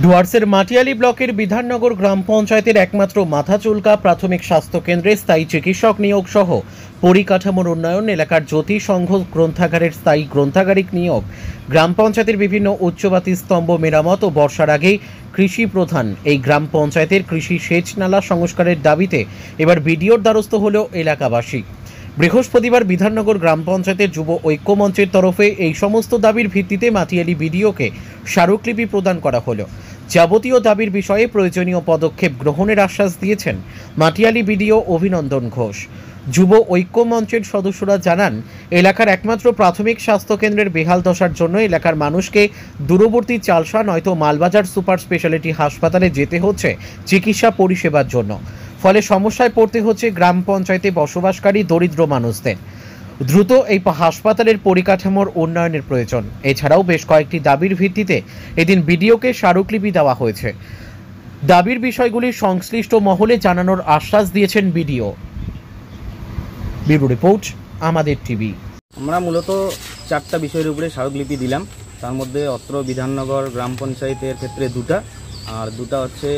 ডুয়ার্সের মাটিয়ালি ব্লকের বিধাননগর গ্রাম পঞ্চায়েতের একমাত্র মাথাচুলকা প্রাথমিক স্বাস্থ্য কেন্দ্রে স্থায়ী চিকিৎসক নিয়োগ সহ পরিকাঠামোর উন্নয়ন, এলাকার জ্যোতি সংঘ গ্রন্থাগারের স্থায়ী গ্রন্থাগারিক নিয়োগ, গ্রাম পঞ্চায়েতের বিভিন্ন উচ্চবাতি স্তম্ভ মেরামত ও বর্ষার আগেই কৃষি প্রধান এই গ্রাম পঞ্চায়েতের কৃষি সেচ নালা সংস্কারের দাবিতে এবার বিডিওর দ্বারস্থ হল এলাকাবাসী। বৃহস্পতিবার বিধাননগর গ্রাম পঞ্চায়েতের যুব ঐক্য মঞ্চের তরফে এই সমস্ত দাবির ভিত্তিতে মাটিয়ালি বিডিওকে স্মারকলিপি প্রদান করা হলো। যাবতীয় দাবির বিষয়ে প্রয়োজনীয় পদক্ষেপ গ্রহণের আশ্বাস দিয়েছেন মাটিয়ালি বিডিও অভিনন্দন ঘোষ। যুব ঐক্য মঞ্চের সদস্যরা জানান, এলাকার একমাত্র প্রাথমিক স্বাস্থ্য কেন্দ্রের বেহাল দশার জন্য এলাকার মানুষকে দূরবর্তী চালসা নয়তো মালবাজার সুপার স্পেশালিটি হাসপাতালে যেতে হচ্ছে চিকিৎসা পরিষেবার জন্য। ফলে সমস্যায় পড়তে হচ্ছে গ্রাম পঞ্চায়েতে বসবাসকারী দরিদ্র মানুষদের। দ্রুত এই হাসপাতালের পরিকাঠামোর উন্নয়নের প্রয়োজন। এছাড়াও বেশ কয়েকটি দাবির ভিত্তিতে এদিন বিডিওকে স্মারকলিপি দেওয়া হয়েছে। দাবির বিষয়গুলি সংশ্লিষ্ট মহলে জানানোর আশ্বাস দিয়েছেন বিডিও। ব্যুরো রিপোর্ট, আমাদের টিভি। আমরা মূলত 4টা বিষয়ের উপরে স্মারকলিপি দিলাম। তার মধ্যে অত্র বিধাননগর গ্রাম পঞ্চায়েতের ক্ষেত্রে 2টা, আর 2টা হচ্ছে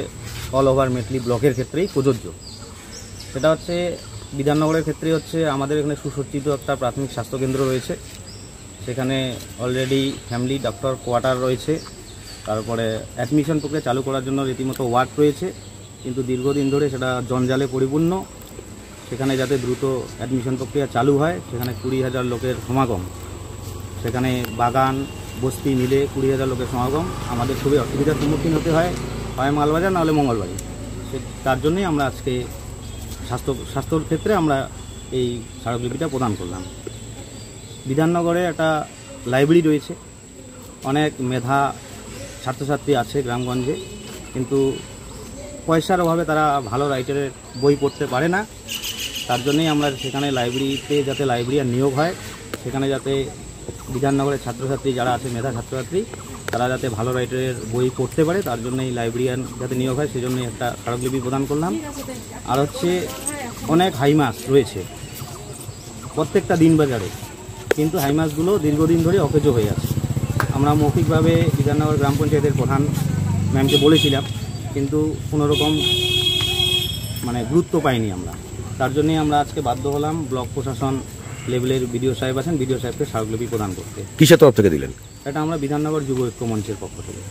অল ওভার মেটলি ব্লকের ক্ষেত্রেই প্রযোজ্য। সেটা হচ্ছে বিধাননগরের ক্ষেত্রে হচ্ছে আমাদের এখানে সুসজ্জিত একটা প্রাথমিক স্বাস্থ্যকেন্দ্র রয়েছে। সেখানে অলরেডি ফ্যামিলি ডক্টর কোয়ার্টার রয়েছে। তারপরে অ্যাডমিশন প্রক্রিয়া চালু করার জন্য রীতিমতো ওয়ার্ড রয়েছে, কিন্তু দীর্ঘদিন ধরে সেটা জঞ্জালে পরিপূর্ণ। সেখানে যাতে দ্রুত অ্যাডমিশন প্রক্রিয়া চালু হয়, সেখানে 20,000 লোকের সমাগম, সেখানে বাগান বস্তি মিলে 20,000 লোকের সমাগম, আমাদের খুবই অসুবিধার সম্মুখীন হতে হয় মালবাজার নাহলে মঙ্গলবাড়ি। তার জন্যই আমরা আজকে স্বাস্থ্যর ক্ষেত্রে আমরা এই স্মারকলিপিটা প্রদান করলাম। বিধাননগরে একটা লাইব্রেরি রয়েছে, অনেক মেধা ছাত্রছাত্রী আছে গ্রামগঞ্জে, কিন্তু পয়সার অভাবে তারা ভালো রাইটারের বই পড়তে পারে না। তার জন্যই আমরা সেখানে লাইব্রেরিতে যাতে লাইব্রেরিয়ান নিয়োগ হয়, সেখানে যাতে বিধাননগরের ছাত্রছাত্রী যারা আছে মেধা ছাত্রছাত্রী তারা যাতে ভালো রাইটারের বই পড়তে পারে, তার জন্যই লাইব্রেরিয়ান যাতে নিয়োগ হয় সেজন্যই একটা স্মারকলিপি প্রদান করলাম। আর হচ্ছে অনেক হাইমাস রয়েছে প্রত্যেকটা দিন বাজারে, কিন্তু হাইমাসগুলো দীর্ঘদিন ধরে অকেজো হয়ে আছে। আমরা মৌখিকভাবে বিধাননগর গ্রাম পঞ্চায়েতের প্রধান ম্যামকে বলেছিলাম, কিন্তু কোনোরকম গুরুত্ব পাইনি আমরা। তার জন্যই আমরা আজকে বাধ্য হলাম ব্লক প্রশাসন লেভেলের বিডিও সাহেব আছেন, বিডিও সাহেবকে স্মারকলিপি প্রদান করতে। কিসের তরফ থেকে দিলেন? এটা আমরা বিধাননগর যুব ঐক্য মঞ্চের পক্ষ থেকে।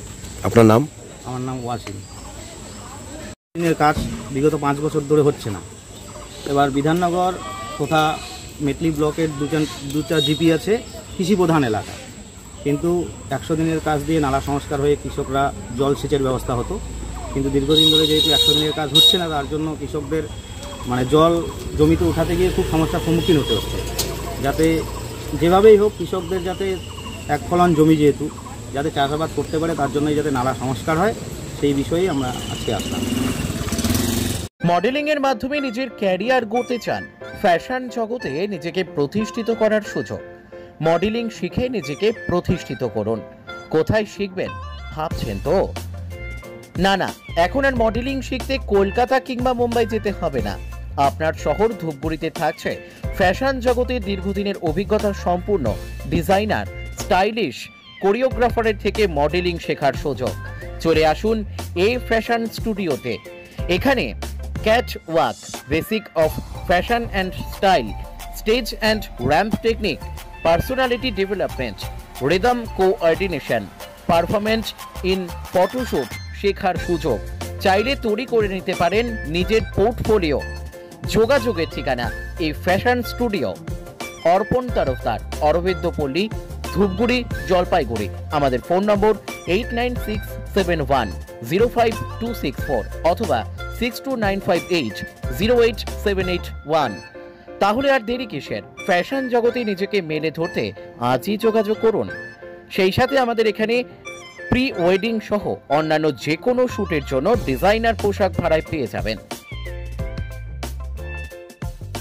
আপনার নাম? আমার নাম ওয়াসিম। দিনের কাজ বিগত 5 বছর ধরে হচ্ছে না। এবার বিধাননগর তথা মেটলি ব্লকের 2টা জিপি আছে কৃষি প্রধান এলাকা, কিন্তু 100 দিনের কাজ দিয়ে নালা সংস্কার হয়ে কৃষকরা জল সেচের ব্যবস্থা হতো, কিন্তু দীর্ঘদিন ধরে যেহেতু 100 দিনের কাজ হচ্ছে না, তার জন্য কৃষকদের জল জমিতে উঠাতে গিয়ে খুব সমস্যার সম্মুখীন হতে হচ্ছে। যাতে যেভাবেই হোক কৃষকদের যাতে এক ফলন জমি যেহেতু যাতে চাষাবাদ করতে পারে, তার জন্যই যাতে নালা সংস্কার হয়, সেই বিষয়েই আমরা আজকে আসলাম। মডেলিং এর মাধ্যমে নিজের ক্যারিয়ার গড়তে চান, ফ্যাশন জগতে নিজেকে প্রতিষ্ঠিত করার সুযোগ। মডেলিং শিখে নিজেকে প্রতিষ্ঠিত করুন। কোথায় শিখবেন ভাবছেন তো? না, এখন আর মডেলিং শিখতে কলকাতা কিংবা মুম্বাই যেতে হবে না। আপনার শহর ধূপগুড়িতে থাকছে ফ্যাশন জগতে দীর্ঘদিনের অভিজ্ঞতা সম্পূর্ণ ডিজাইনার, স্টাইলিশ কোরিওগ্রাফারের থেকে মডেলিং শেখার সুযোগ। চলে আসুন এই ফ্যাশন স্টুডিওতে। এখানে cat walk, basic of fashion and style, stage and ramp technique, personality development, rhythm coordination, performance in photoshoot শেখার সুযোগ। চাইলে তৈরি করে নিতে পারেন নিজের পোর্টফোলিও। যোগাযোগের ঠিকানা এই ফ্যাশন স্টুডিও, অর্পণ তরফদার, অরবিন্দ পল্লী, ধূপগুড়ি, জলপাইগুড়ি। আমাদের ফোন নম্বর 8967105264 অথবা 6295808781। তাহলে আর দেরি কিসের? ফ্যাশন জগতে নিজেকে মেলে ধরতে আজই যোগাযোগ করুন। সেই সাথে আমাদের এখানে প্রি ওয়েডিং সহ অন্যান্য যে কোনো শ্যুটের জন্য ডিজাইনার পোশাক ভাড়ায় পেয়ে যাবেন।